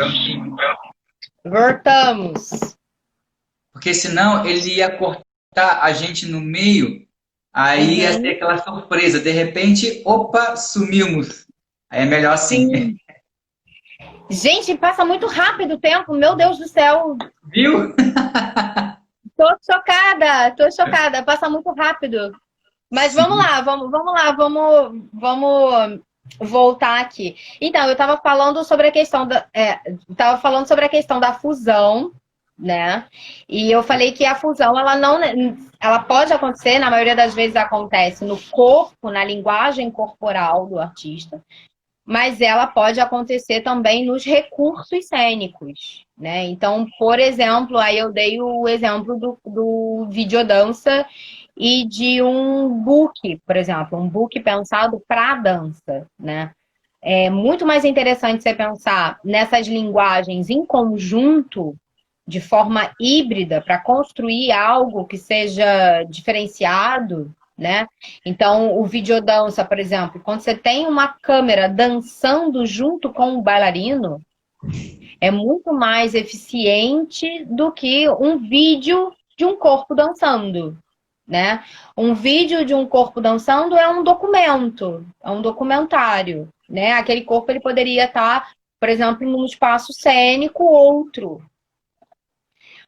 Prontinho. Voltamos. Porque senão ele ia cortar a gente no meio, aí ia ser Uhum. aquela surpresa. De repente, opa, sumimos. Aí é melhor assim. Sim. Gente, passa muito rápido o tempo, meu Deus do céu. Viu? Tô chocada, passa muito rápido. Mas vamos Sim. lá, vamos voltar aqui. Então, eu estava falando sobre a questão da fusão, né? E eu falei que a fusão, ela não, ela pode acontecer, na maioria das vezes acontece no corpo, na linguagem corporal do artista, mas ela pode acontecer também nos recursos cênicos, né? Então, por exemplo, aí eu dei o exemplo do videodança e de um book, por exemplo, um book pensado para dança, né? É muito mais interessante você pensar nessas linguagens em conjunto, de forma híbrida, para construir algo que seja diferenciado, né? Então, o videodança, por exemplo, quando você tem uma câmera dançando junto com o bailarino, é muito mais eficiente do que um vídeo de um corpo dançando, né? Um vídeo de um corpo dançando é um documento, é um documentário, né? Aquele corpo ele poderia estar, por exemplo, num espaço cênico outro.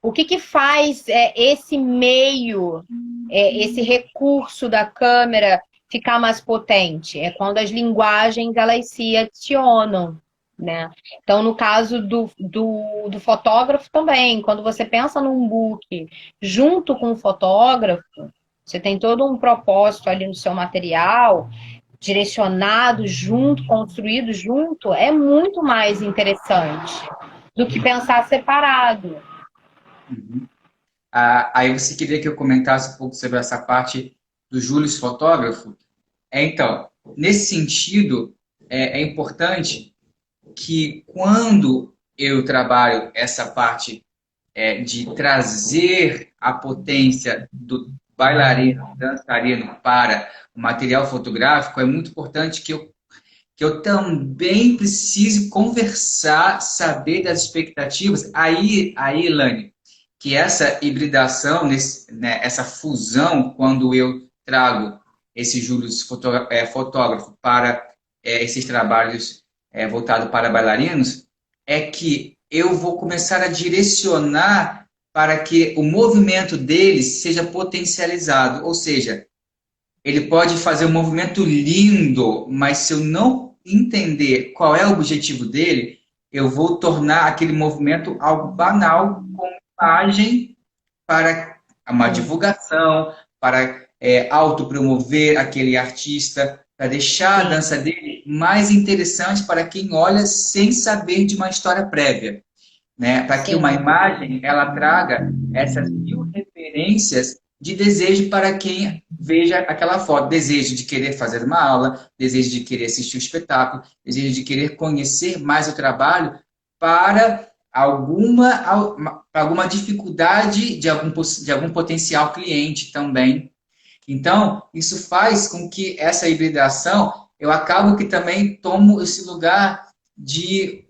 O que que faz esse meio, esse recurso da câmera ficar mais potente? É quando as linguagens elas se adicionam, né? Então, no caso do fotógrafo também, quando você pensa num book junto com o fotógrafo, você tem todo um propósito ali no seu material, direcionado junto, construído junto, é muito mais interessante do que pensar separado. Uhum. Aí você queria que eu comentasse um pouco sobre essa parte do Júlio fotógrafo? Então, nesse sentido, é importante que quando eu trabalho essa parte de trazer a potência do bailarino, dançarino para o material fotográfico, é muito importante que eu também precise conversar, saber das expectativas. Aí, Elane, que essa hibridação, essa fusão, quando eu trago esse Júlio fotógrafo para esses trabalhos voltados para bailarinos, é que eu vou começar a direcionar para que o movimento deles seja potencializado. Ou seja, ele pode fazer um movimento lindo, mas se eu não entender qual é o objetivo dele, eu vou tornar aquele movimento algo banal, com imagem para uma divulgação, para autopromover aquele artista, para deixar a Sim, dança dele mais interessante para quem olha sem saber de uma história prévia, né? Para que uma sim. imagem ela traga essas mil referências de desejo para quem veja aquela foto, desejo de querer fazer uma aula, desejo de querer assistir o espetáculo, desejo de querer conhecer mais o trabalho para alguma dificuldade de algum potencial cliente também. Então, isso faz com que essa hibridação, eu acabo que também tomo esse lugar de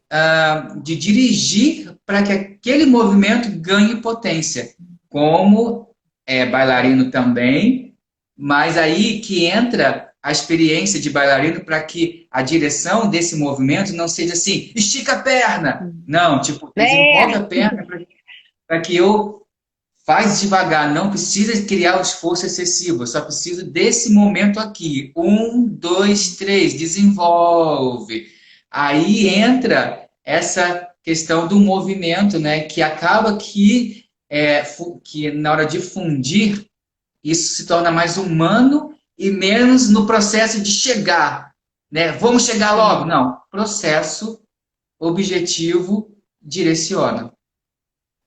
dirigir para que aquele movimento ganhe potência, como bailarino também, mas aí que entra a experiência de bailarino para que a direção desse movimento não seja assim, estica a perna. Não, tipo, desenvolve É, a perna para que eu faz devagar, não precisa criar um esforço excessivo, eu só preciso desse momento aqui. Um, dois, três, desenvolve. Aí entra essa questão do movimento, né? Que acaba que na hora de fundir, isso se torna mais humano e menos no processo de chegar, né? Vamos chegar logo? sim, Não. Processo, objetivo, direciona.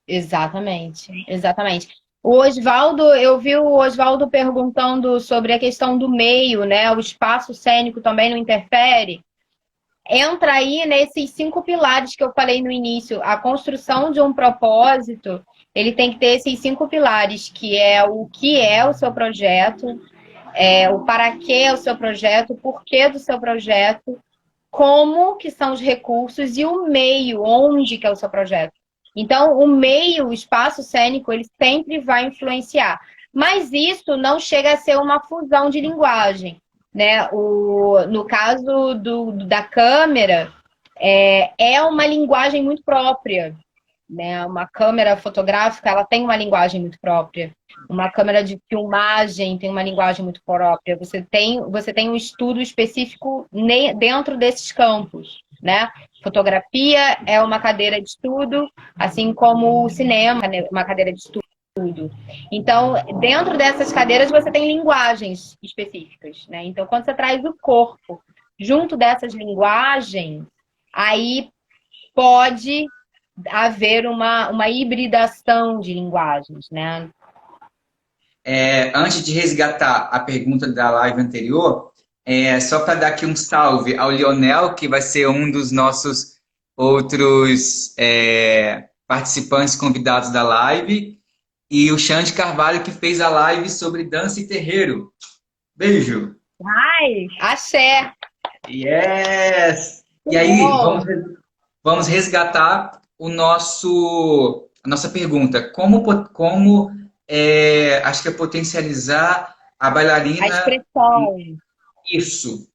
exatamente, exatamente. O Oswaldo, eu vi o Oswaldo perguntando sobre a questão do meio, né? O espaço cênico também não interfere. Entra aí nesses 5 pilares que eu falei no início. A construção de um propósito, ele tem que ter esses 5 pilares, que é o seu projeto, o para que é o seu projeto, o porquê do seu projeto, como que são os recursos e o meio, onde que é o seu projeto. Então, o meio, o espaço cênico, ele sempre vai influenciar. Mas isso não chega a ser uma fusão de linguagem, né? No caso da câmera, é uma linguagem muito própria, né? Uma câmera fotográfica, ela tem uma linguagem muito própria. Uma câmera de filmagem tem uma linguagem muito própria. Você tem um estudo específico dentro desses campos, né? Fotografia é uma cadeira de estudo, assim como o cinema é uma cadeira de estudo. Então, dentro dessas cadeiras, você tem linguagens específicas, né? Então, quando você traz o corpo junto dessas linguagens, aí pode haver uma hibridação de linguagens, né? Antes de resgatar a pergunta da live anterior, só para dar aqui um salve ao Lionel, que vai ser um dos nossos outros participantes convidados da live, e o Xande Carvalho, que fez a live sobre dança e terreiro. Beijo! Ai, axé! Yes! E aí, Bom, vamos resgatar a nossa pergunta. Acho que é potencializar a a bailarina. expressão. Isso.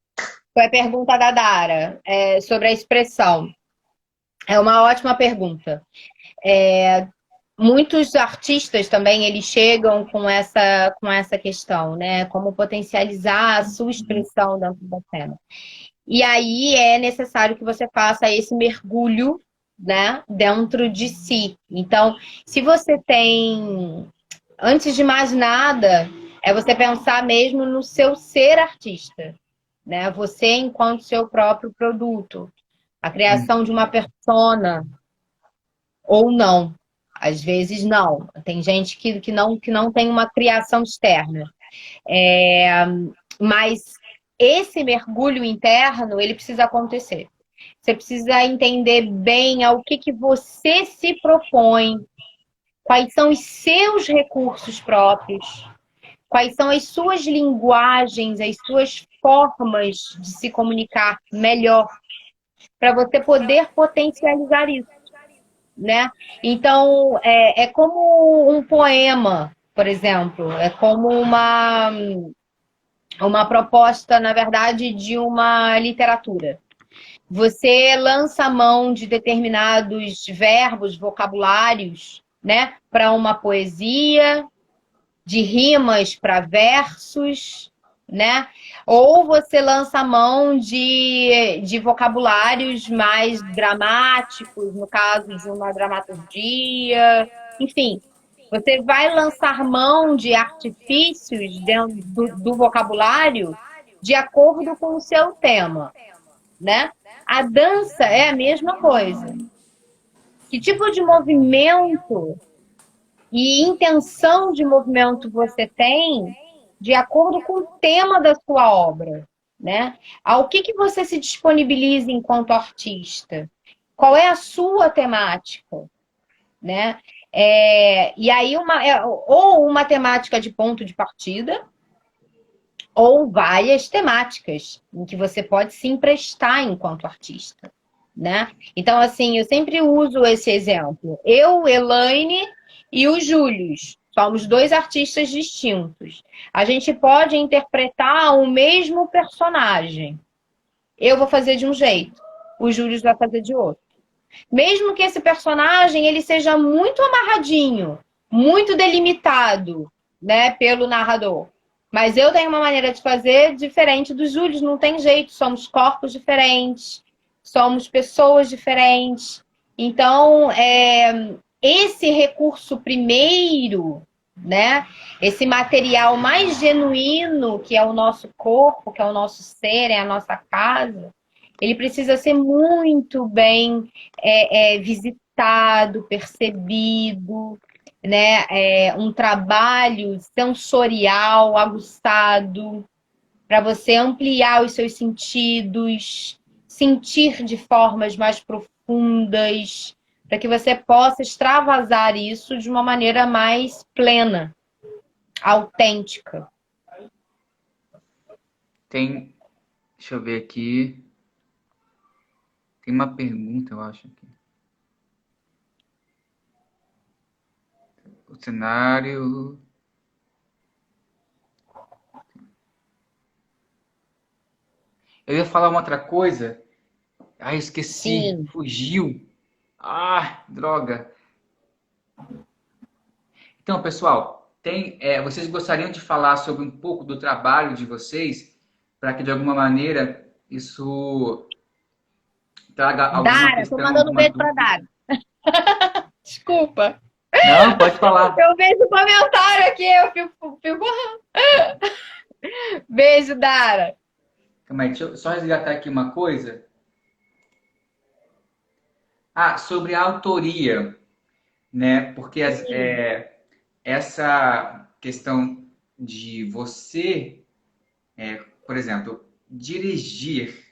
Foi a pergunta da Dara, sobre a expressão. É uma ótima pergunta. Muitos artistas também, eles chegam com essa questão, né? Como potencializar a sua expressão dentro da cena. E aí é necessário que você faça esse mergulho, né, dentro de si. Então, se você tem, antes de mais nada, é você pensar mesmo no seu ser artista, né? Você enquanto seu próprio produto, a criação de uma persona ou não. Às vezes não. Tem gente que não tem uma criação externa. Mas esse mergulho interno, ele precisa acontecer. Você precisa entender bem ao que você se propõe, quais são os seus recursos próprios, quais são as suas linguagens, as suas formas de se comunicar melhor, para você poder potencializar isso, né? Então, é como um poema, por exemplo, é como uma proposta, na verdade, de uma literatura. Você lança a mão de determinados verbos, vocabulários, né, para uma poesia, de rimas para versos, né? Ou você lança a mão de vocabulários mais dramáticos, no caso de uma dramaturgia, enfim. Você vai lançar mão de artifícios dentro do vocabulário de acordo com o seu tema, né? A dança é a mesma coisa. Que tipo de movimento e intenção de movimento você tem de acordo com o tema da sua obra, né? Ao que você se disponibiliza enquanto artista? Qual é a sua temática, né? E aí ou uma temática de ponto de partida ou várias temáticas em que você pode se emprestar enquanto artista, né? Então, assim, eu sempre uso esse exemplo. Eu, Elaine e o Július somos dois artistas distintos. A gente pode interpretar o mesmo personagem. Eu vou fazer de um jeito, o Július vai fazer de outro. Mesmo que esse personagem ele seja muito amarradinho, muito delimitado, né, pelo narrador. Mas eu tenho uma maneira de fazer diferente do Júlio, não tem jeito, somos corpos diferentes, somos pessoas diferentes. Então, esse recurso primeiro, né, esse material mais genuíno, que é o nosso corpo, que é o nosso ser, é a nossa casa, ele precisa ser muito bem visitado, percebido, né? Um trabalho sensorial, aguçado, para você ampliar os seus sentidos, sentir de formas mais profundas, para que você possa extravasar isso de uma maneira mais plena, autêntica. Deixa eu ver aqui. Tem uma pergunta, eu acho aqui. O cenário... Eu ia falar uma outra coisa. Ah, esqueci. Sim. Fugiu. Ah, droga. Então, pessoal, vocês gostariam de falar sobre um pouco do trabalho de vocês, para que de alguma maneira isso traga alguma Dara, tô questão, mandando um alguma beijo pra dúvida? Dara. Desculpa. Não, pode falar. Eu vejo o comentário aqui, fico... Beijo, Dara. Calma aí, deixa eu só resgatar aqui uma coisa. Ah, sobre a autoria, né? Porque essa questão de você, por exemplo, dirigir,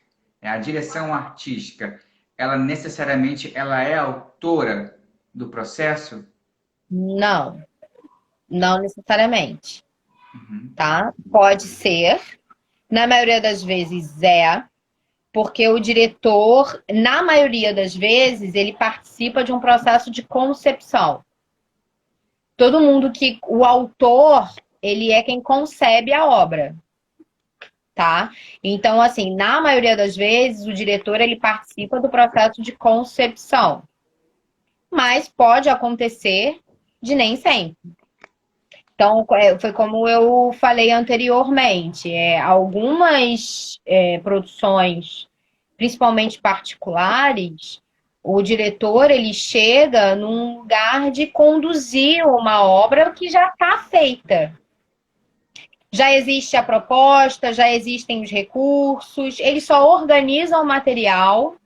a direção artística, ela necessariamente ela é autora do processo? Não, não necessariamente, Uhum. tá? Pode ser, na maioria das vezes porque o diretor, na maioria das vezes, ele participa de um processo de concepção. Todo mundo o autor, ele é quem concebe a obra, tá? Então, assim, na maioria das vezes, o diretor, ele participa do processo de concepção. Mas pode acontecer de nem sempre. Então, foi como eu falei anteriormente, algumas produções, principalmente particulares, o diretor ele chega num lugar de conduzir uma obra que já está feita. Já existe a proposta, já existem os recursos, ele só organiza o material,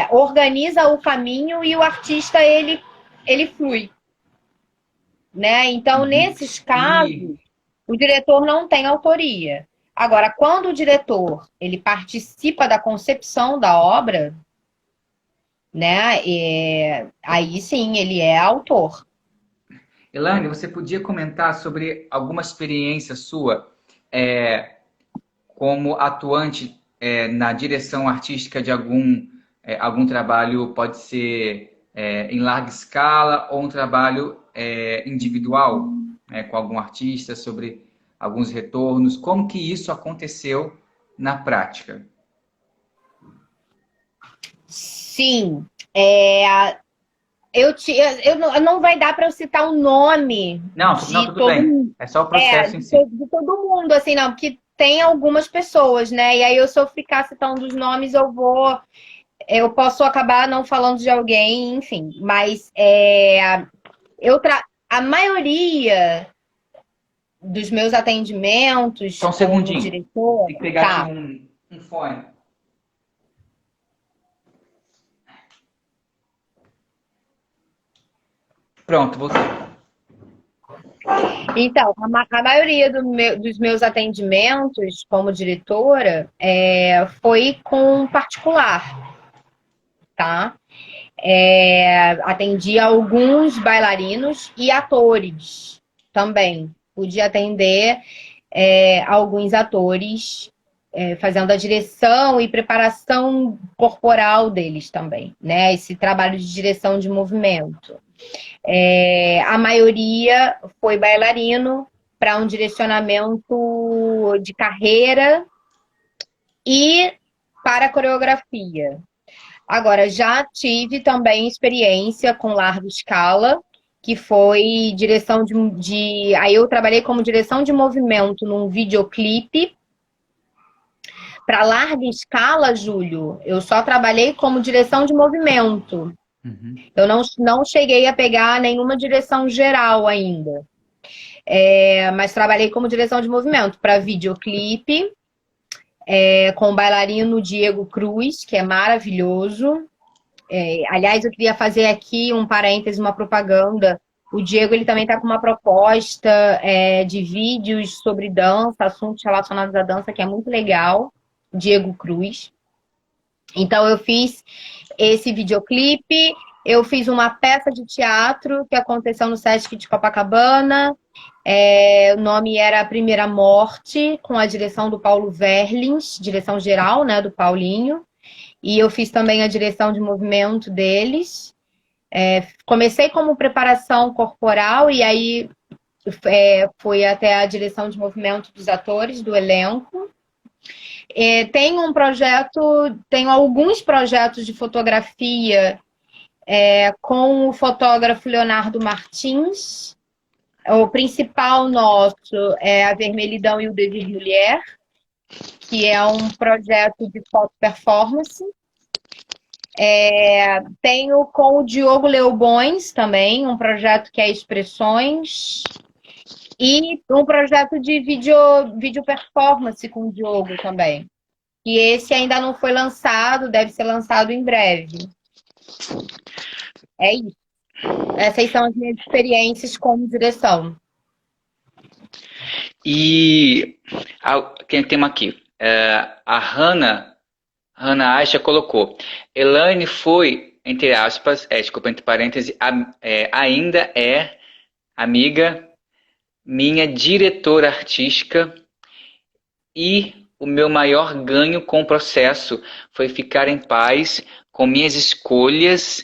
organiza o caminho e o artista ele flui. Né? Então, Uhum. nesses E casos, o diretor não tem autoria. Agora, quando o diretor ele participa da concepção da obra, né, aí sim ele é autor. Elaine, você podia comentar sobre alguma experiência sua como atuante na direção artística de algum trabalho, pode ser em larga escala ou um trabalho individual, com algum artista, sobre alguns retornos. Como que isso aconteceu na prática? Sim, não vai dar para eu citar o nome Não, não, de tudo todo bem. mundo, É só o processo em si. de todo mundo, assim, não, porque tem algumas pessoas, né? E aí, se eu ficar citando os nomes, eu posso acabar não falando de alguém, enfim. Mas a maioria dos meus atendimentos Só um como segundinho. diretora, Tem que pegar aqui tá? um fone. Pronto, voltei. Então, a maioria dos meus atendimentos como diretora foi com particular, tá? Atendi alguns bailarinos e atores também. Pude atender alguns atores fazendo a direção e preparação corporal deles também, né? Esse trabalho de direção de movimento. A maioria foi bailarino para um direcionamento de carreira e para coreografia. Agora, já tive também experiência com larga escala, que foi direção Aí eu trabalhei como direção de movimento num videoclipe. Para larga escala, Júlio, eu só trabalhei como direção de movimento. Uhum. Eu não cheguei a pegar nenhuma direção geral ainda. Mas trabalhei como direção de movimento para videoclipe, com o bailarino Diego Cruz, que é maravilhoso. Aliás, eu queria fazer aqui um parêntese, uma propaganda. O Diego ele também está com uma proposta de vídeos sobre dança, assuntos relacionados à dança, que é muito legal. Diego Cruz. Então, eu fiz esse videoclipe, eu fiz uma peça de teatro que aconteceu no Sesc de Copacabana. O nome era A Primeira Morte, com a direção do Paulo Verlins, direção geral, né, do Paulinho. e eu fiz também a direção de movimento deles. Comecei como preparação corporal e aí fui até a direção de movimento dos atores, do elenco. Tenho um projeto, tenho alguns projetos de fotografia com o fotógrafo Leonardo Martins. O principal nosso é a Vermelhidão e o Dever Mulher, que é um projeto de foto performance. Tenho com o Diogo Leobões também, um projeto que é Expressões. E um projeto de vídeo performance com o Diogo também. E esse ainda não foi lançado, deve ser lançado em breve. É isso. Essas são as minhas experiências como direção. E quem tem aqui? A Hannah Aisha colocou. Elaine foi, entre aspas, desculpa, entre parênteses, ainda é amiga, minha diretora artística, e o meu maior ganho com o processo foi ficar em paz com minhas escolhas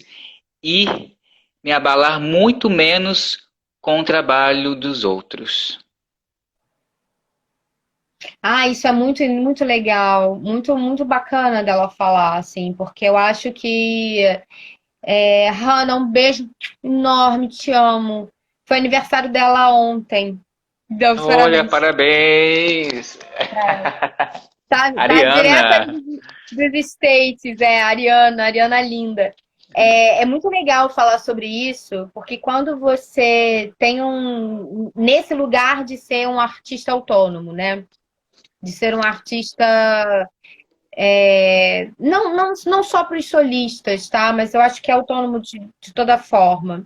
e me abalar muito menos com o trabalho dos outros. Isso é muito, muito legal, muito, muito bacana dela falar, assim, porque eu acho que Hannah, um beijo enorme, te amo. Foi aniversário dela ontem. Deu Olha, parabéns. parabéns! Tá Ariana! direto dos States, Ariana linda. É muito legal falar sobre isso, porque quando você tem nesse lugar de ser um artista autônomo, né? De ser um artista não só para os solistas, tá? Mas eu acho que é autônomo de toda forma.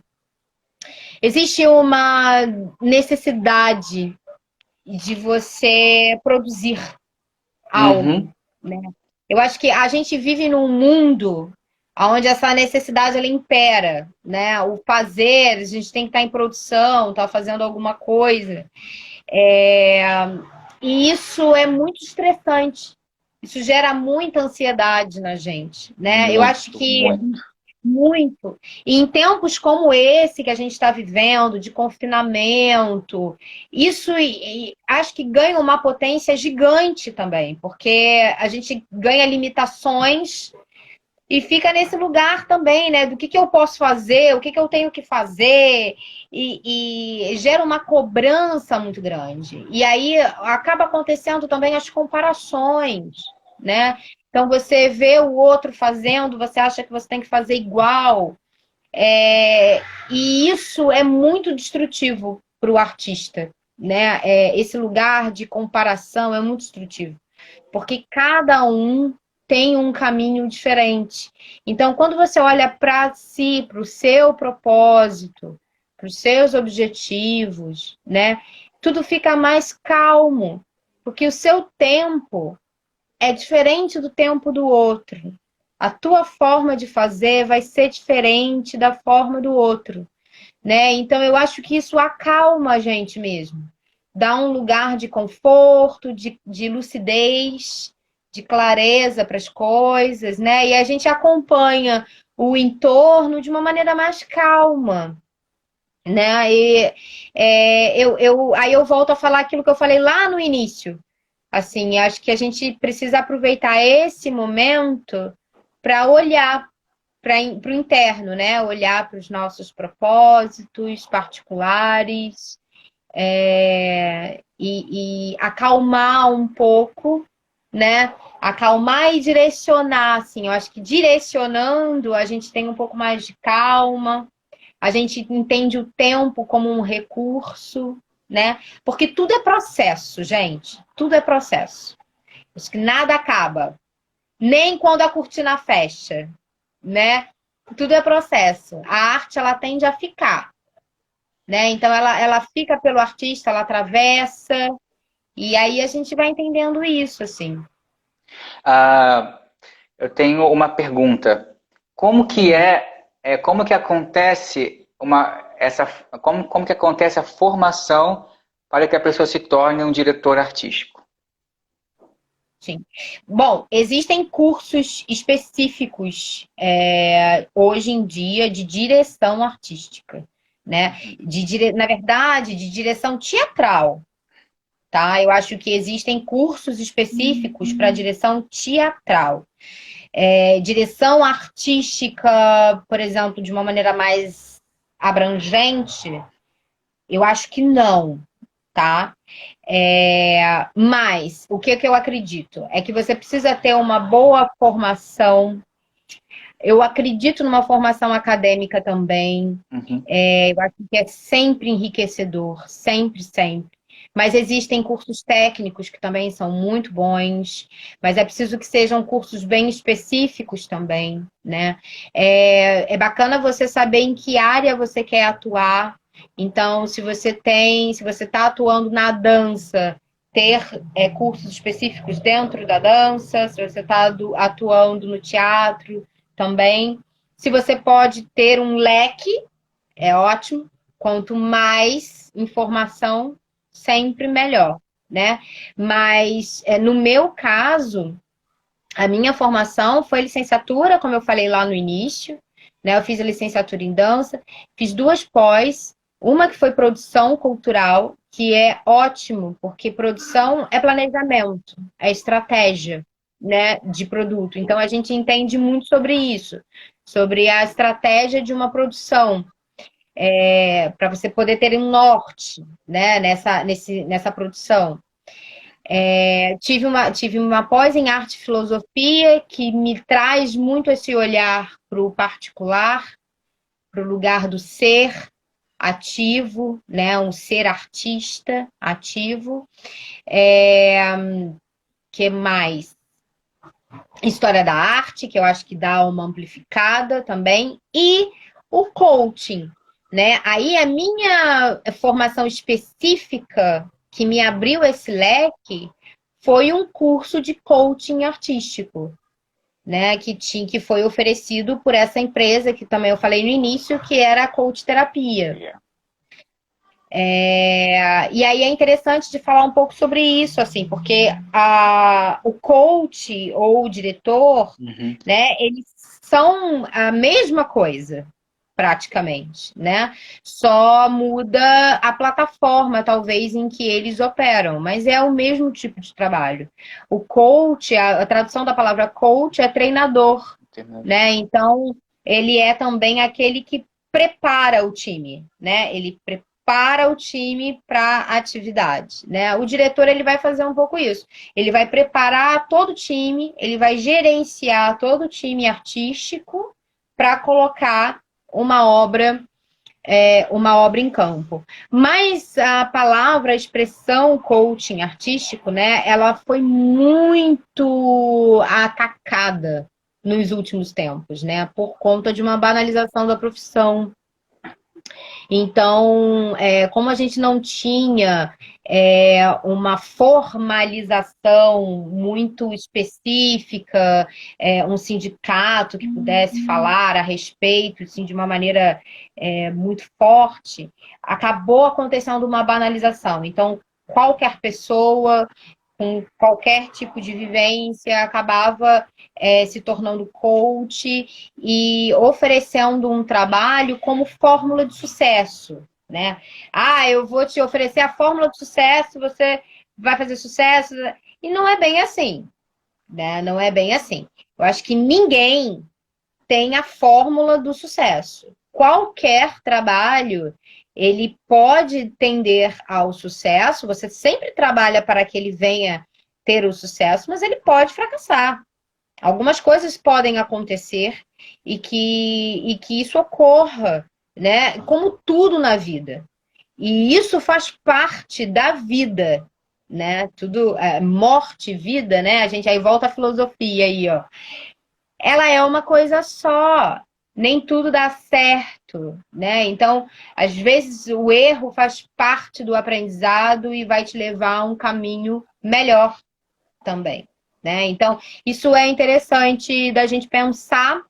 Existe uma necessidade de você produzir algo, né? Eu acho que a gente vive num mundo onde essa necessidade ela impera, né? O fazer, a gente tem que estar em produção, estar fazendo alguma coisa. E isso é muito estressante. Isso gera muita ansiedade na gente, né? Eu acho que muito. E em tempos como esse que a gente está vivendo, de confinamento, isso acho que ganha uma potência gigante também, porque a gente ganha limitações e fica nesse lugar também, né? Do que eu posso fazer, o que eu tenho que fazer, e gera uma cobrança muito grande. E aí acaba acontecendo também as comparações, né? Então você vê o outro fazendo, você acha que você tem que fazer igual. E isso é muito destrutivo para o artista, né? Esse lugar de comparação é muito destrutivo, porque cada um tem um caminho diferente. Então, quando você olha para si, para o seu propósito, para os seus objetivos, né? Tudo fica mais calmo, porque o seu tempo é diferente do tempo do outro. A tua forma de fazer vai ser diferente da forma do outro, né? Então eu acho que isso acalma a gente mesmo. Dá um lugar de conforto, de lucidez, de clareza para as coisas, né? E a gente acompanha o entorno de uma maneira mais calma, né? Aí eu volto a falar aquilo que eu falei lá no início. Assim, acho que a gente precisa aproveitar esse momento para olhar para o interno, né? Olhar para os nossos propósitos particulares, e acalmar um pouco, né? Acalmar e direcionar, assim. Eu acho que direcionando a gente tem um pouco mais de calma, a gente entende o tempo como um recurso, né? Porque tudo é processo, gente. Tudo é processo. Acho que nada acaba. Nem quando a cortina fecha, né? Tudo é processo. A arte, ela tende a ficar, né? Então, ela fica pelo artista, ela atravessa, e aí a gente vai entendendo isso, assim. Eu tenho uma pergunta. Como que acontece como que acontece a formação para que a pessoa se torne um diretor artístico? Sim. Bom, existem cursos específicos hoje em dia de direção artística, né? Na verdade, de direção teatral, tá? Eu acho que existem cursos específicos para direção teatral. Direção artística, por exemplo, de uma maneira mais abrangente, eu acho que não, tá? Mas o que eu acredito é que você precisa ter uma boa formação. Eu acredito numa formação acadêmica também. Uhum. Eu acho que é sempre enriquecedor, sempre, sempre. Mas existem cursos técnicos que também são muito bons, mas é preciso que sejam cursos bem específicos também, né? É bacana você saber em que área você quer atuar. Então, se você está atuando na dança, ter cursos específicos dentro da dança, se você está atuando no teatro também. Se você pode ter um leque, é ótimo. Quanto mais informação, sempre melhor, né? Mas no meu caso, a minha formação foi licenciatura, como eu falei lá no início, né? Eu fiz a licenciatura em dança, fiz 2 pós, uma que foi produção cultural, que é ótimo, porque produção é planejamento, é estratégia, né, de produto. Então a gente entende muito sobre isso, sobre a estratégia de uma produção para você poder ter um norte, né, nessa produção. Tive uma pós em arte e filosofia que me traz muito esse olhar para o particular, para o lugar do ser ativo, né, um ser artista ativo. Que mais? História da arte, que eu acho que dá uma amplificada também, e o coaching, né? Aí a minha formação específica que me abriu esse leque foi um curso de coaching artístico, né? Que foi oferecido por essa empresa que também eu falei no início, que era a Coach Terapia. E aí é interessante de falar um pouco sobre isso, assim, porque o coach ou o diretor, né, eles são a mesma coisa, praticamente, né? Só muda a plataforma, talvez, em que eles operam, mas é o mesmo tipo de trabalho. O coach, a tradução da palavra coach é treinador, né? Então, ele é também aquele que prepara o time, né? Ele prepara o time para a atividade, né? O diretor, ele vai fazer um pouco isso. Ele vai preparar todo o time, ele vai gerenciar todo o time artístico para colocar uma obra em campo. Mas a palavra, a expressão coaching artístico, né? Ela foi muito atacada nos últimos tempos, né? Por conta de uma banalização da profissão. Então, como a gente não tinha uma formalização muito específica, um sindicato que pudesse falar a respeito, assim, de uma maneira muito forte, acabou acontecendo uma banalização. Então, qualquer pessoa com qualquer tipo de vivência acabava se tornando coach e oferecendo um trabalho como fórmula de sucesso, né? Ah, eu vou te oferecer a fórmula de sucesso, você vai fazer sucesso. E não é bem assim, né? Não é bem assim. Eu acho que ninguém tem a fórmula do sucesso. Qualquer trabalho, ele pode tender ao sucesso, você sempre trabalha para que ele venha ter o sucesso, mas ele pode fracassar. Algumas coisas podem acontecer e que isso ocorra, né? Como tudo na vida. E isso faz parte da vida, né? Tudo, morte, vida, né? A gente aí volta à filosofia aí, ó. Ela é uma coisa só. Nem tudo dá certo, né? Então, às vezes o erro faz parte do aprendizado e vai te levar a um caminho melhor também, né? Então, isso é interessante da gente pensar.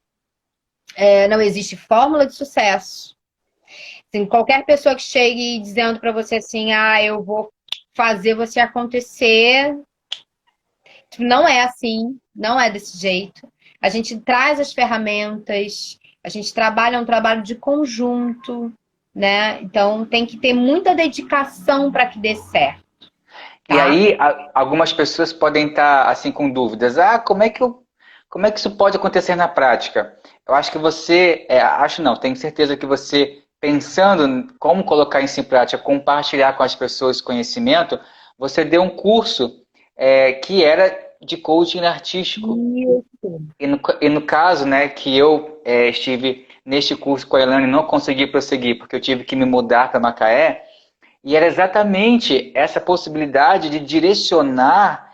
Não existe fórmula de sucesso. Assim, qualquer pessoa que chegue dizendo para você assim, eu vou fazer você acontecer, Não é assim, não é desse jeito. A gente traz as ferramentas, a gente trabalha um trabalho de conjunto, né? Então tem que ter muita dedicação para que dê certo, E tá? aí, algumas pessoas podem estar assim com dúvidas. Ah, como é que isso pode acontecer na prática? Eu acho que você, acho não, tenho certeza que você, pensando em como colocar isso em prática, compartilhar com as pessoas conhecimento, você deu um curso que era de coaching artístico. Isso. E no caso, né, que eu estive neste curso com a Elane e não consegui prosseguir, porque eu tive que me mudar para Macaé, e era exatamente essa possibilidade de direcionar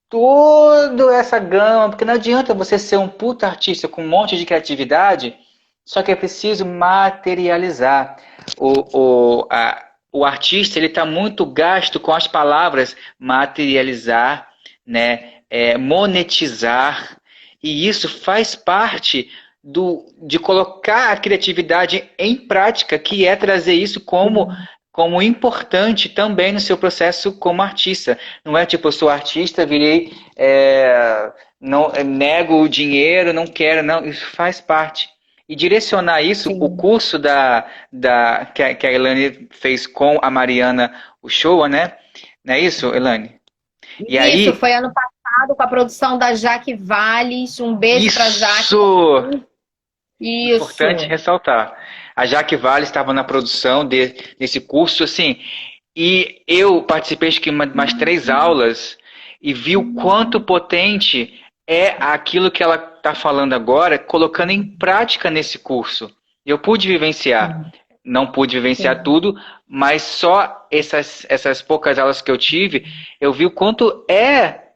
toda essa gama, porque não adianta você ser um puta artista com um monte de criatividade, só que é preciso materializar. O artista ele está muito gasto com as palavras materializar, né, monetizar, e isso faz parte de colocar a criatividade em prática, que é trazer isso como importante também no seu processo como artista. Não é tipo, eu sou artista, virei, não, nego o dinheiro, não quero, não, isso faz parte. E direcionar isso, o Sim. curso que a Elane fez com a Mariana Uchoa, né? Não é isso, Elane? E Isso, aí, foi ano passado com a produção da Jaque Valles. Um beijo para Jaque. isso! Importante Isso. ressaltar. A Jaque Vale estava na produção desse curso, assim, e eu participei acho que umas 3 aulas e vi o quanto potente é aquilo que ela está falando agora, colocando em prática nesse curso. Eu pude vivenciar, Sim, não pude vivenciar sim. tudo, mas só essas poucas aulas que eu tive, eu vi o quanto é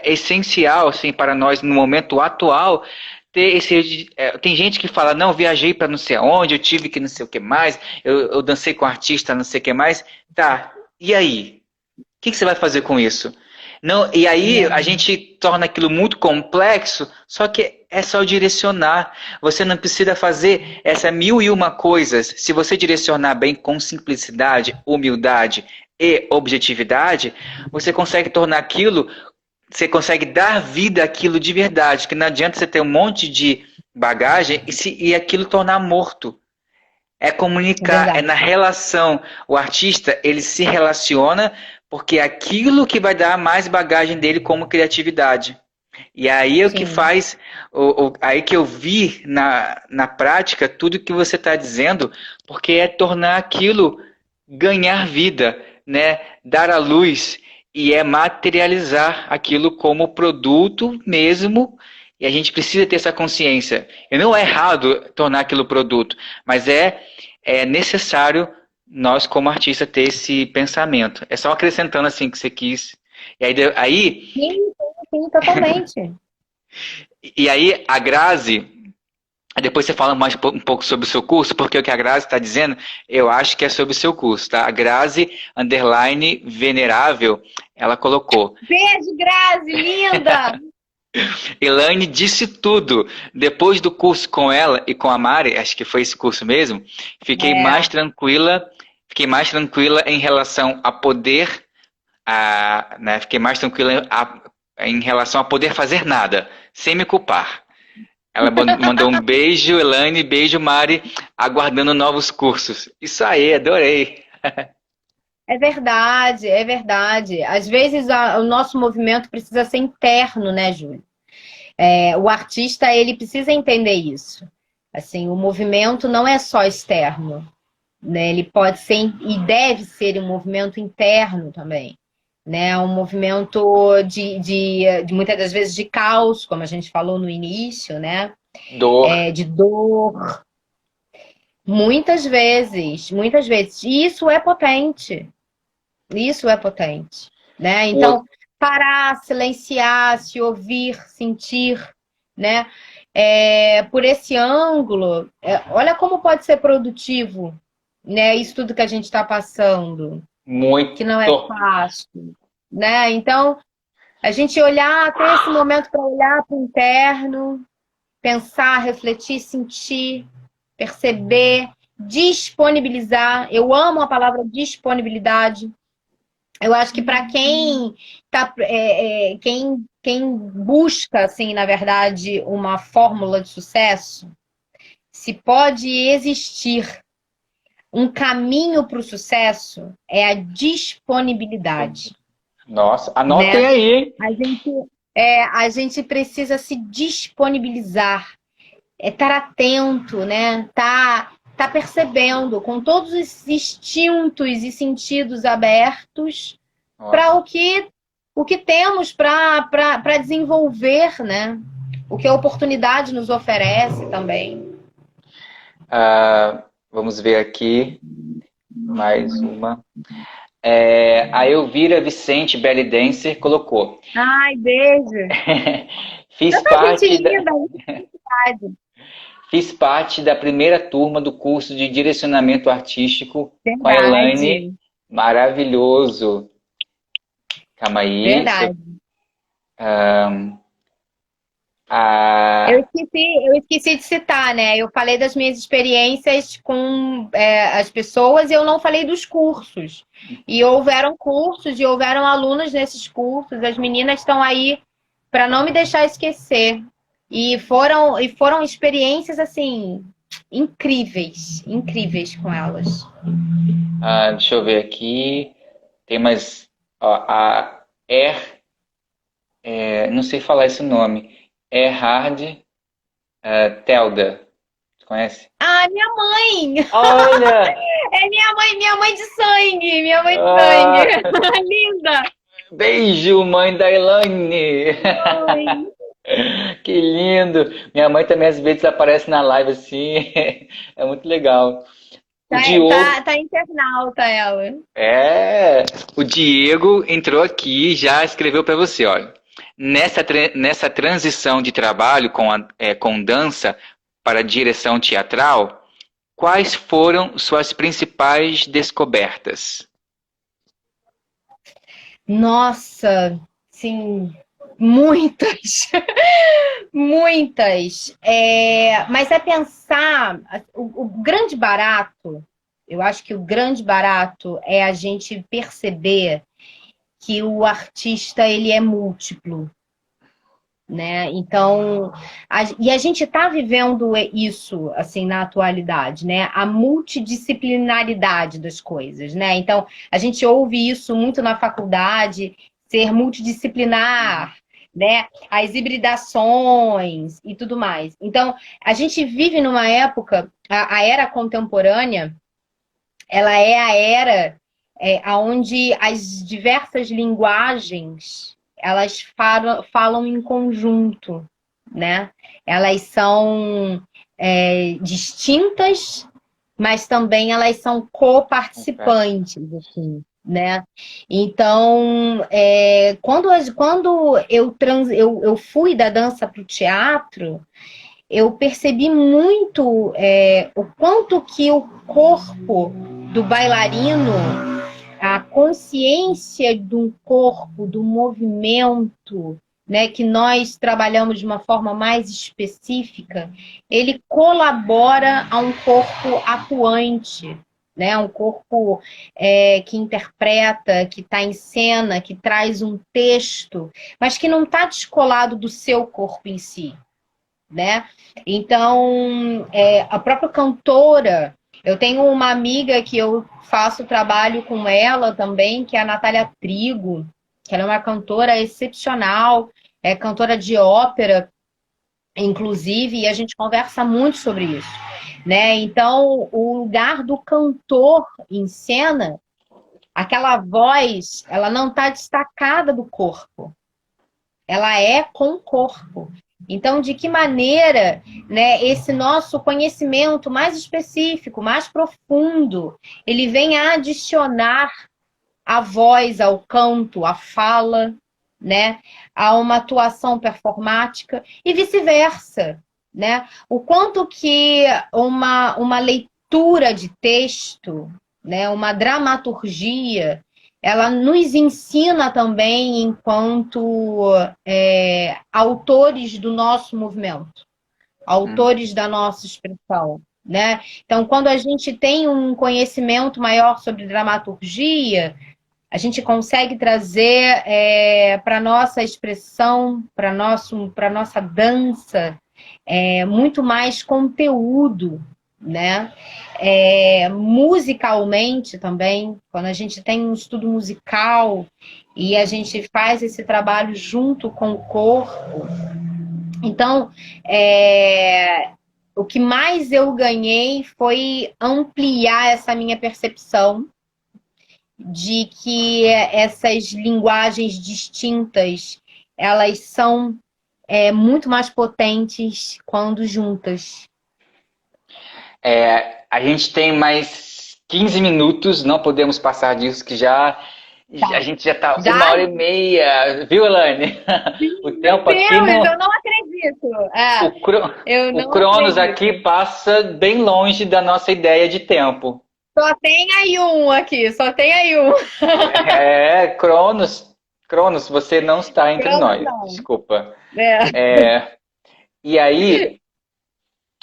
essencial assim para nós no momento atual ter esse. Tem gente que fala, não, viajei para não sei aonde, eu tive que não sei o que mais, eu dancei com artista não sei o que mais. Tá, e aí? O que você vai fazer com isso? Não, e aí a É, gente torna aquilo muito complexo, só que é só direcionar. Você não precisa fazer essa mil e uma coisas. Se você direcionar bem com simplicidade, humildade e objetividade, você consegue tornar aquilo, você consegue dar vida àquilo de verdade. Que não adianta você ter um monte de bagagem e aquilo tornar morto. É comunicar, é verdade. na relação. O artista, ele se relaciona porque é aquilo que vai dar mais bagagem dele como criatividade. E aí é o que Sim, faz, aí que eu vi na prática tudo que você está dizendo, porque é tornar aquilo ganhar vida, né? Dar à luz e é materializar aquilo como produto mesmo. E a gente precisa ter essa consciência. E não é errado tornar aquilo produto, mas é necessário nós, como artista, ter esse pensamento. É só acrescentando assim que você quis. E aí, sim, sim, totalmente. e aí a Grazi, depois você fala mais um pouco sobre o seu curso, porque o que a Grazi está dizendo, eu acho que é sobre o seu curso, tá? A Grazi, underline, venerável, ela colocou. Beijo, Grazi, linda! Elaine disse tudo. Depois do curso com ela e com a Mari, acho que foi esse curso mesmo, É, fiquei mais tranquila em relação a poder, né, fiquei mais tranquila em relação a poder fazer nada, sem me culpar. Ela mandou um beijo, Elaine, beijo, Mari, aguardando novos cursos. Isso aí, adorei. é verdade, é verdade. Às vezes o nosso movimento precisa ser interno, né, Júlio? O artista, ele precisa entender isso. Assim, o movimento não é só externo, né? Ele pode ser e deve ser um movimento interno também, né? Um movimento de muitas das vezes de caos, como a gente falou no início, né? Dor. De dor, muitas vezes, muitas vezes. E isso é potente. Isso é potente, né? O outro, Então, parar, silenciar, se ouvir, sentir, né? Por esse ângulo, olha como pode ser produtivo, né? Isso tudo que a gente está passando, que não é muito. fácil, né? Então, a gente olhar, ter esse momento para olhar para o interno, pensar, refletir, sentir, perceber, disponibilizar. Eu amo a palavra disponibilidade, Eu acho que para quem busca, assim, na verdade, uma fórmula de sucesso, se pode existir um caminho para o sucesso, é a disponibilidade, Nossa, anotem né? aí, hein? A gente precisa se disponibilizar, estar atento, né? Tá percebendo com todos os instintos e sentidos abertos para Nossa. o que temos para desenvolver, né? O que a oportunidade nos oferece também. Vamos ver aqui mais uma. A Elvira Vicente Belly Dancer colocou. Ai, beijo. Fiz Tanta gente parte da, linda. fiz parte da primeira turma do curso de direcionamento artístico com a Elaine. Verdade. Maravilhoso. Calma aí. Verdade. A... Eu esqueci de citar, né? Eu falei das minhas experiências com as pessoas e eu não falei dos cursos. E houveram cursos e houveram alunos nesses cursos. As meninas estão aí para não me deixar esquecer. E foram experiências, assim, incríveis. Incríveis com elas. deixa eu ver aqui. Tem mais. Ó, não sei falar esse nome. Erhard Telda. Você conhece? Ah, minha mãe! Olha! É minha mãe de sangue! Minha mãe de Ah, sangue! Linda! beijo, mãe da Elaine! Oi. Que lindo! Minha mãe também às vezes aparece na live assim. É muito legal. O Diogo. Tá internauta ela. O Diego entrou aqui e já escreveu para você, olha. Nessa transição de trabalho com dança para direção teatral, quais foram suas principais descobertas? Nossa, sim, muitas, muitas. Mas é pensar, o grande barato, eu acho que o grande barato é a gente perceber que o artista ele é múltiplo, né? Então, a gente está vivendo isso assim na atualidade, né? A multidisciplinaridade das coisas, né? Então, a gente ouve isso muito na faculdade, ser multidisciplinar, né? As hibridações e tudo mais. Então, a gente vive numa época, a era contemporânea, ela é a era onde as diversas linguagens elas falam em conjunto, né? Elas são distintas, mas também elas são coparticipantes, assim, né? Então, quando eu fui da dança para o teatro, eu percebi muito o quanto que o corpo do bailarino, a consciência do corpo, do movimento, né, que nós trabalhamos de uma forma mais específica, ele colabora a um corpo atuante, né, um corpo que interpreta, que está em cena, que traz um texto, mas que não está descolado do seu corpo em si, né? Então, a própria cantora, eu tenho uma amiga que eu faço trabalho com ela também, que é a Natália Trigo, que ela é uma cantora excepcional, é cantora de ópera, inclusive, e a gente conversa muito sobre isso, né? Então, o lugar do cantor em cena, aquela voz, ela não está destacada do corpo, ela é com o corpo. Então, de que maneira, né, esse nosso conhecimento mais específico, mais profundo, ele vem a adicionar a voz, ao canto, à fala, né, a uma atuação performática e vice-versa, né? O quanto que uma leitura de texto, né, uma dramaturgia, ela nos ensina também enquanto autores do nosso movimento, autores da nossa expressão, né? Então, quando a gente tem um conhecimento maior sobre dramaturgia, a gente consegue trazer para nossa expressão, para nossa dança, muito mais conteúdo, né? Musicalmente também, quando a gente tem um estudo musical e a gente faz esse trabalho junto com o corpo. Então, o que mais eu ganhei foi ampliar essa minha percepção de que essas linguagens distintas, elas são muito mais potentes quando juntas. A gente tem mais 15 minutos, não podemos passar disso, que a gente já está 1h30, viu, Elaine? O tempo aqui eu não acredito. O Cronos aqui passa bem longe da nossa ideia de tempo. Só tem aí um aqui, só tem aí um. Cronos, você não está entre nós, desculpa. E aí,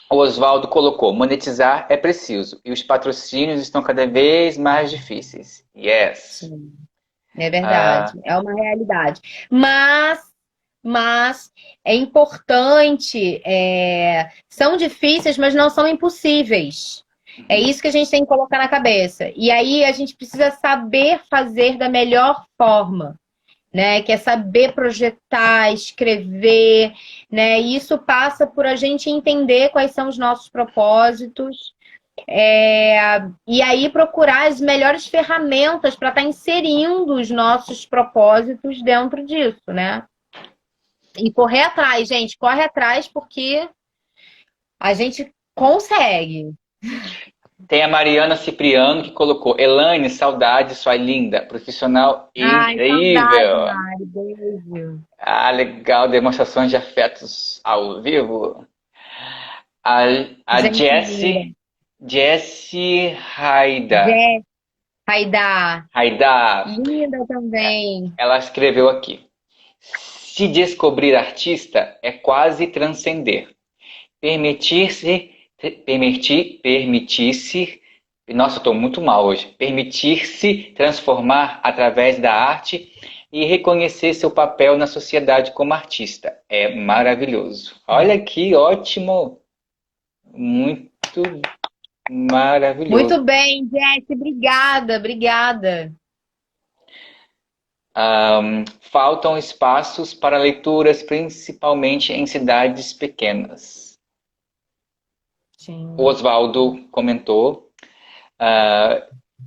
o Oswaldo colocou, monetizar é preciso, e os patrocínios estão cada vez mais difíceis. Yes. Sim. É verdade, é uma realidade. Mas é importante, são difíceis, mas não são impossíveis. É isso que a gente tem que colocar na cabeça. E aí a gente precisa saber fazer da melhor forma, né? Que é saber projetar, escrever, né? E isso passa por a gente entender quais são os nossos propósitos. E aí procurar as melhores ferramentas para estar inserindo os nossos propósitos dentro disso, né? E correr atrás, gente, corre atrás porque a gente consegue. Tem a Mariana Cipriano que colocou, Elaine, saudade, sua linda, profissional incrível. Saudade, Mari, beijo. Legal, demonstrações de afetos ao vivo. A Jessie Haida. Haida. Linda também. Ela escreveu aqui. Se descobrir artista é quase transcender. Permitir-se. Nossa, eu estou muito mal hoje. Permitir-se transformar através da arte e reconhecer seu papel na sociedade como artista. É maravilhoso. Olha que ótimo. Muito maravilhoso. Muito bem, Jess. Obrigada. Faltam espaços para leituras, principalmente em cidades pequenas. Sim. O Oswaldo comentou.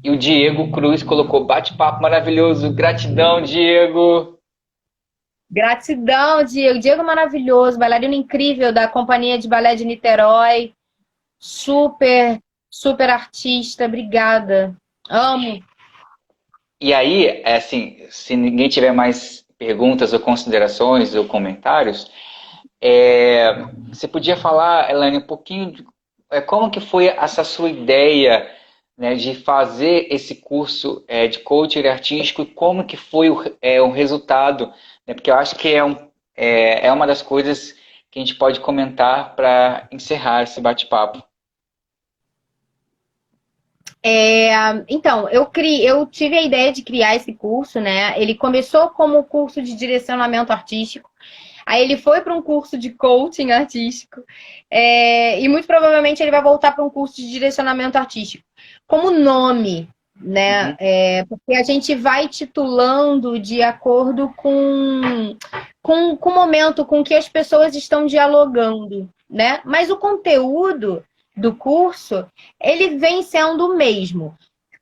E o Diego Cruz colocou bate-papo maravilhoso. Gratidão, Diego. Gratidão, Diego. Diego maravilhoso, bailarino incrível da Companhia de Balé de Niterói. Super artista. Obrigada. Amo. E aí, assim, se ninguém tiver mais perguntas ou considerações ou comentários, você podia falar, Elaine, um pouquinho de como que foi essa sua ideia, né, de fazer esse curso de coaching artístico e como que foi o resultado, né, porque eu acho que é uma das coisas que a gente pode comentar para encerrar esse bate-papo. Então, eu tive a ideia de criar esse curso, né? Ele começou como curso de direcionamento artístico, aí ele foi para um curso de coaching artístico, e muito provavelmente ele vai voltar para um curso de direcionamento artístico. Como nome, né? Porque a gente vai titulando de acordo com o momento com que as pessoas estão dialogando, né? Mas o conteúdo do curso, ele vem sendo o mesmo.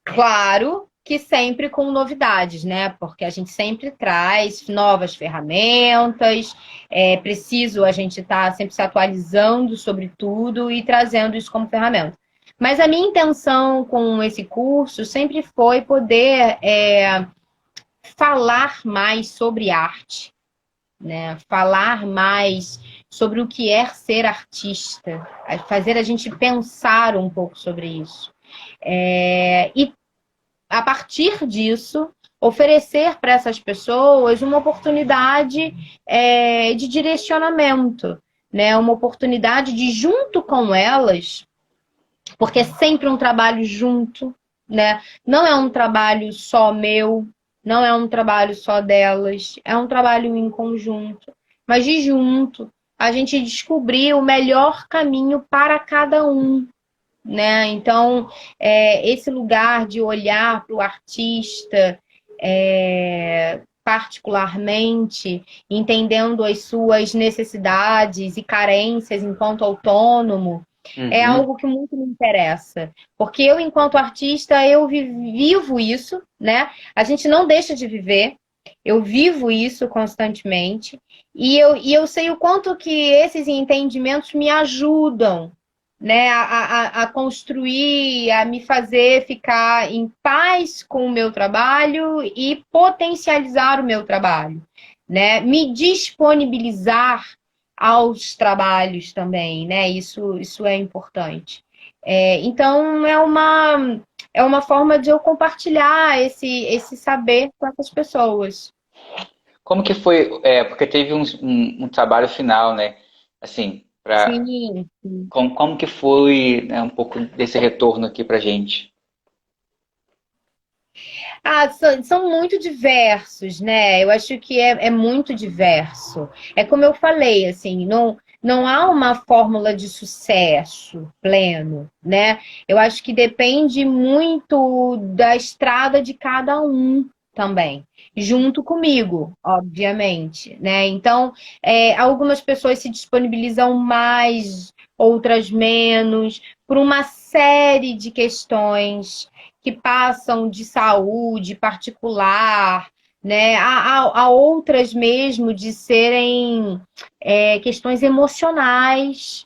Claro que sempre com novidades, né? Porque a gente sempre traz novas ferramentas, é preciso a gente estar sempre se atualizando sobre tudo e trazendo isso como ferramenta. Mas a minha intenção com esse curso sempre foi poder falar mais sobre arte, né? Falar mais sobre o que é ser artista, fazer a gente pensar um pouco sobre isso. E, a partir disso, oferecer para essas pessoas uma oportunidade de direcionamento, né? Uma oportunidade de, junto com elas, porque é sempre um trabalho junto, né? Não é um trabalho só meu, não é um trabalho só delas, é um trabalho em conjunto. Mas de junto, a gente descobrir o melhor caminho para cada um, né? Então, esse lugar de olhar para o artista, particularmente, entendendo as suas necessidades e carências enquanto autônomo, é Uhum. algo que muito me interessa. Porque eu, enquanto artista, eu vivo isso, né? A gente não deixa de viver. Eu vivo isso constantemente. E eu sei o quanto que esses entendimentos me ajudam, né, a construir, a me fazer ficar em paz com o meu trabalho e potencializar o meu trabalho, né? Me disponibilizar aos trabalhos também, né? Isso é importante. Então, é uma forma de eu compartilhar esse saber com essas pessoas. Como que foi? Porque teve um trabalho final, né? Assim, Sim. como que foi, né, um pouco desse retorno aqui pra gente? São muito diversos, né? Eu acho que é muito diverso. É como eu falei, assim, não há uma fórmula de sucesso pleno, né? Eu acho que depende muito da estrada de cada um também, junto comigo, obviamente, né? Então, algumas pessoas se disponibilizam mais, outras menos, por uma série de questões que passam de saúde particular, né, a outras mesmo de serem questões emocionais,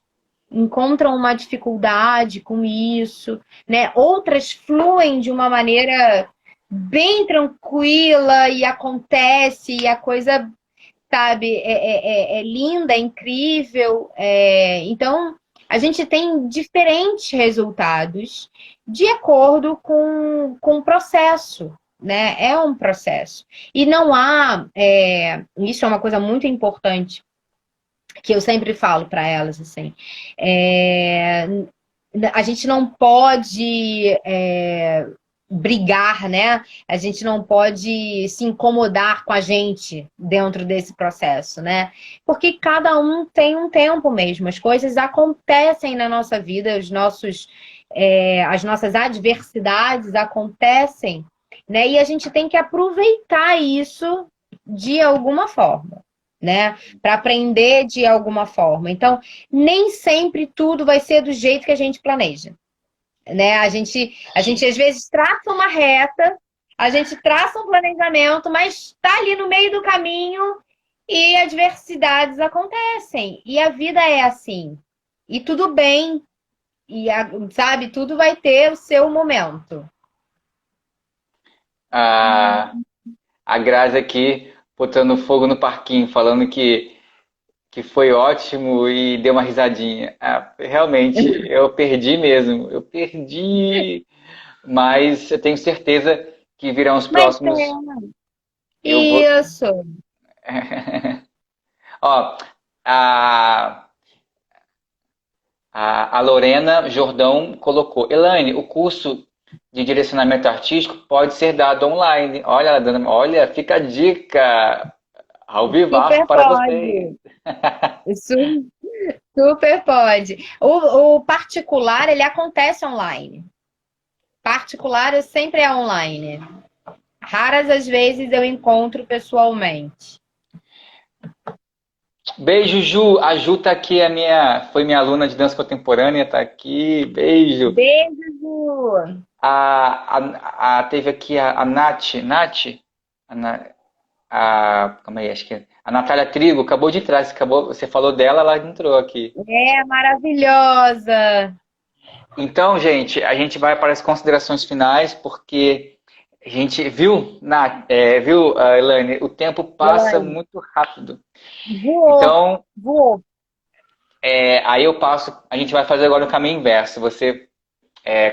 encontram uma dificuldade com isso, né? Outras fluem de uma maneira bem tranquila e acontece, e a coisa, sabe, é linda, é incrível. Então, a gente tem diferentes resultados de acordo com o processo, né? É um processo. E não há. Isso é uma coisa muito importante que eu sempre falo para elas, assim. é, a gente não pode brigar, né? A gente não pode se incomodar com a gente dentro desse processo, né? Porque cada um tem um tempo mesmo. As coisas acontecem na nossa vida, as nossas adversidades acontecem, né? E a gente tem que aproveitar isso de alguma forma, né? Para aprender de alguma forma. Então, nem sempre tudo vai ser do jeito que a gente planeja, né? A gente às vezes traça uma reta, a gente traça um planejamento, mas está ali no meio do caminho e adversidades acontecem. E a vida é assim. E tudo bem, sabe, tudo vai ter o seu momento. A Grazi aqui botando fogo no parquinho, falando que foi ótimo e deu uma risadinha. Realmente, eu perdi mesmo, eu perdi, mas eu tenho certeza que virão os Mas próximos. Eu vou. isso. Ó, a, a Lorena Jordão colocou: Elaine, o curso de direcionamento artístico pode ser dado online. Olha, olha, fica a dica ao vivaço Super para vocês. pode. Super pode. O particular, ele acontece online. Particular sempre é online. Raras as vezes eu encontro pessoalmente. Beijo, Ju. A Ju tá aqui, foi minha aluna de dança contemporânea, tá aqui. Beijo. Beijo! Teve aqui a Nath, a, Na- calma aí, acho que a Natália Trigo acabou de entrar. Você falou dela, ela entrou aqui. É maravilhosa! Então, gente, a gente vai para as considerações finais, porque a gente viu, Elaine, o tempo passa Elaine, muito rápido. voou, Então, voou. aí eu passo, a gente vai fazer agora o caminho inverso. Você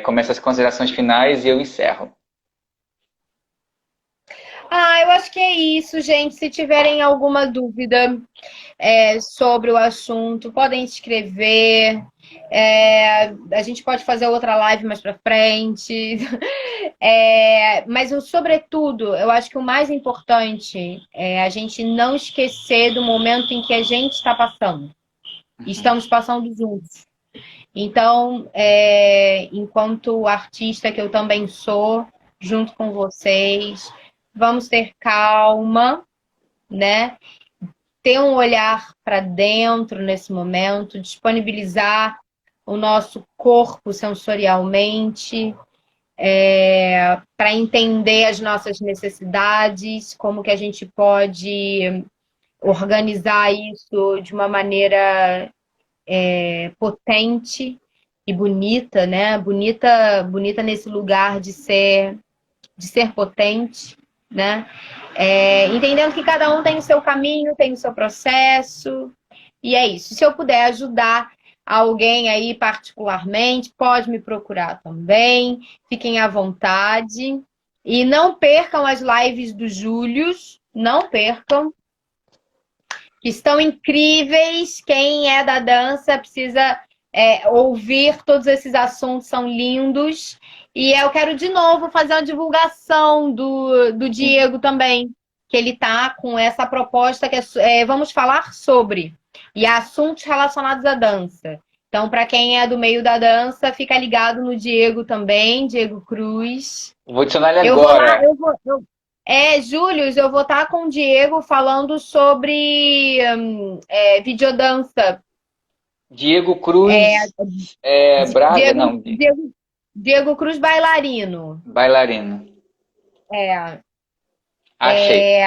começa as considerações finais e eu encerro. Eu acho que é isso, gente. Se tiverem alguma dúvida sobre o assunto, podem escrever. A gente pode fazer outra live mais para frente. Mas, sobretudo, eu acho que o mais importante é a gente não esquecer do momento em que a gente está passando. Estamos passando juntos. Então, enquanto artista que eu também sou, junto com vocês, vamos ter calma, né? Ter um olhar para dentro nesse momento, disponibilizar o nosso corpo sensorialmente, para entender as nossas necessidades, como que a gente pode organizar isso de uma maneira potente e bonita, né? Bonita nesse lugar de ser potente, né? Entendendo que cada um tem o seu caminho, tem o seu processo, e é isso. Se eu puder ajudar alguém aí particularmente, pode me procurar também, fiquem à vontade. E não percam as lives do Július, não percam, que estão incríveis. Quem é da dança precisa ouvir todos esses assuntos, são lindos. E eu quero de novo fazer uma divulgação do Diego também, que ele está com essa proposta que vamos falar sobre, e assuntos relacionados à dança. Então, para quem é do meio da dança, fica ligado no Diego também, Diego Cruz. Vou adicionar ele agora. Július, eu vou estar com o Diego falando sobre videodança. Diego Cruz Braga? Diego, Não. Diego Cruz bailarino. Bailarino. Achei.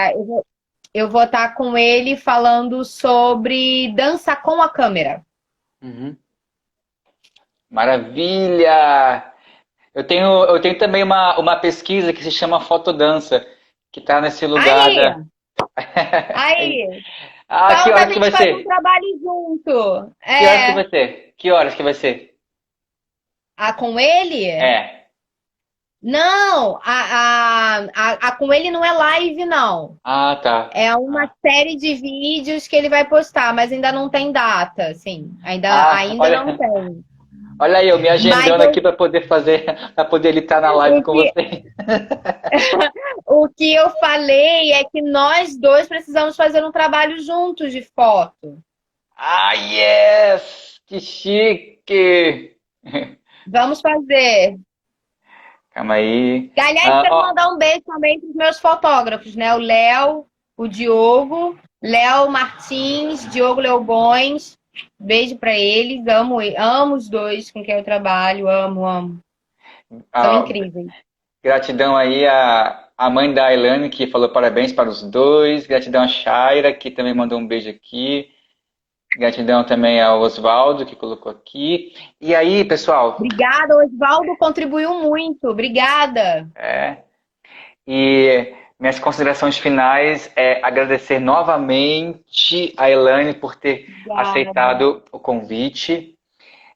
Eu vou estar com ele falando sobre dança com a câmera. Uhum. Maravilha! Eu tenho também uma pesquisa que se chama Fotodança, que está nesse lugar. Aí! Então, que horas que vai ser? Um trabalho junto. Que horas que vai ser? Que horas que vai ser? Com ele? Não, com ele não é live, não. Ah, tá. É uma série de vídeos que ele vai postar, mas ainda não tem data, assim. Ainda não tem. Olha aí, eu me agendando aqui para poder para poder ele estar na live com você. O que eu falei é que nós dois precisamos fazer um trabalho juntos de foto. Yes! Que chique! Vamos fazer. Calma aí. Aliás, quero mandar um beijo também para os meus fotógrafos, né? O Léo, o Diogo, Léo Martins, Diogo Leobões. Beijo para eles. Amo os dois com quem eu trabalho. Amo. São incríveis. Gratidão aí a mãe da Ailane, que falou parabéns para os dois. Gratidão a Shaira, que também mandou um beijo aqui. Gratidão também ao Oswaldo, que colocou aqui. E aí, pessoal? Obrigada, o Oswaldo contribuiu muito. Obrigada. E minhas considerações finais é agradecer novamente a Ailane por ter aceitado o convite.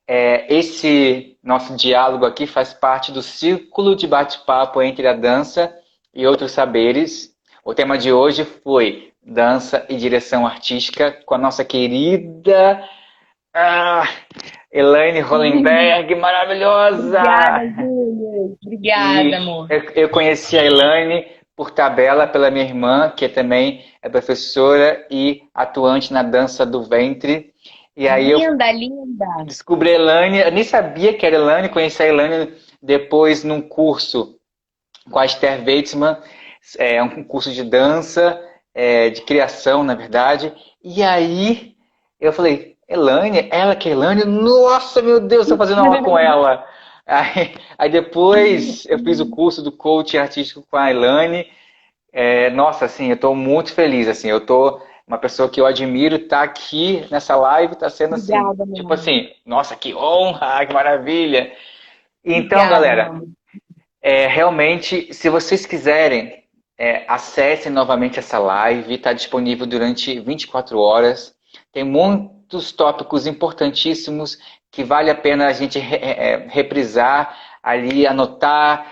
Esse nosso diálogo aqui faz parte do círculo de bate-papo entre a dança e outros saberes. O tema de hoje foi dança e direção artística com a nossa querida Elaine Hollenberg, maravilhosa! Obrigada, Júlio. Obrigada, amor. Eu conheci a Elaine por tabela pela minha irmã, que também é professora e atuante na dança do ventre. E aí linda! Descobri a Elaine, eu nem sabia que era Elaine, conheci a Elaine depois num curso com a Esther Weitzman, um curso de dança, de criação, na verdade. E aí eu falei, Elaine? Ela que é Elaine? Nossa, meu Deus, estou fazendo aula com ela. Aí depois eu fiz o curso do coaching artístico com a Elaine. Nossa, assim, eu estou muito feliz, assim, eu estou... Uma pessoa que eu admiro está aqui nessa live, está sendo assim, Obrigada, tipo assim, nossa, que honra, que maravilha. Então, obrigada, galera, realmente, se vocês quiserem, acessem novamente essa live, está disponível durante 24 horas. Tem muitos tópicos importantíssimos que vale a pena a gente reprisar ali, anotar,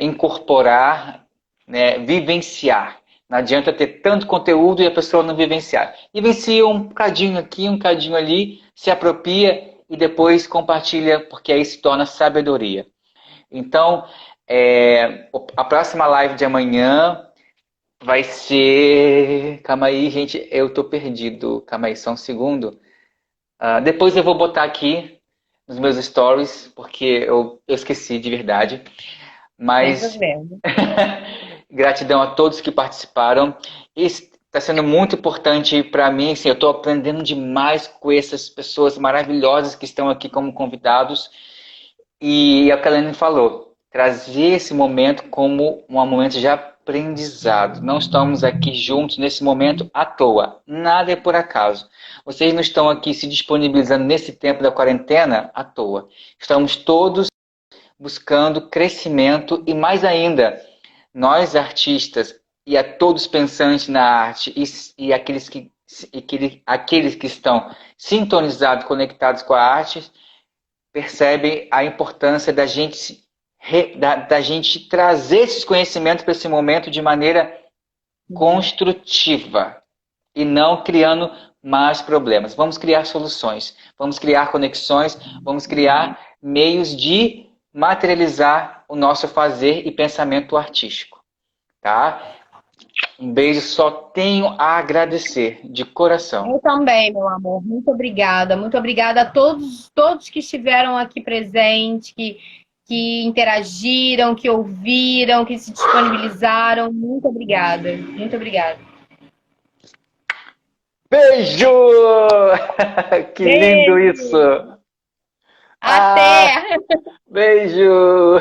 incorporar né, vivenciar. Não adianta ter tanto conteúdo e a pessoa não vivenciar. Vivencia um cadinho aqui, um cadinho ali, se apropria e depois compartilha, porque aí se torna sabedoria. Então, a próxima live de amanhã vai ser... Calma aí, gente, eu tô perdido. Calma aí, só um segundo. Depois eu vou botar aqui nos meus stories, porque eu esqueci de verdade. Sem Mas problema. gratidão a todos que participaram. Está sendo muito importante para mim. Assim, eu estou aprendendo demais com essas pessoas maravilhosas que estão aqui como convidados. E é o que a Helene falou, trazer esse momento como um momento de aprendizado. Não estamos aqui juntos nesse momento à toa. Nada é por acaso. Vocês não estão aqui se disponibilizando nesse tempo da quarentena à toa. Estamos todos buscando crescimento e mais ainda, nós artistas e a todos pensantes na arte e aqueles que estão sintonizados, conectados com a arte, percebem a importância da gente trazer esses conhecimentos para esse momento de maneira construtiva e não criando mais problemas. Vamos criar soluções, vamos criar conexões, vamos criar meios de materializar o nosso fazer e pensamento artístico, tá? Um beijo, só tenho a agradecer de coração. Eu também, meu amor. Muito obrigada a todos que estiveram aqui presentes, que interagiram, que ouviram, que se disponibilizaram. Muito obrigada. Muito obrigada. Beijo! Que lindo isso! Até! Beijo!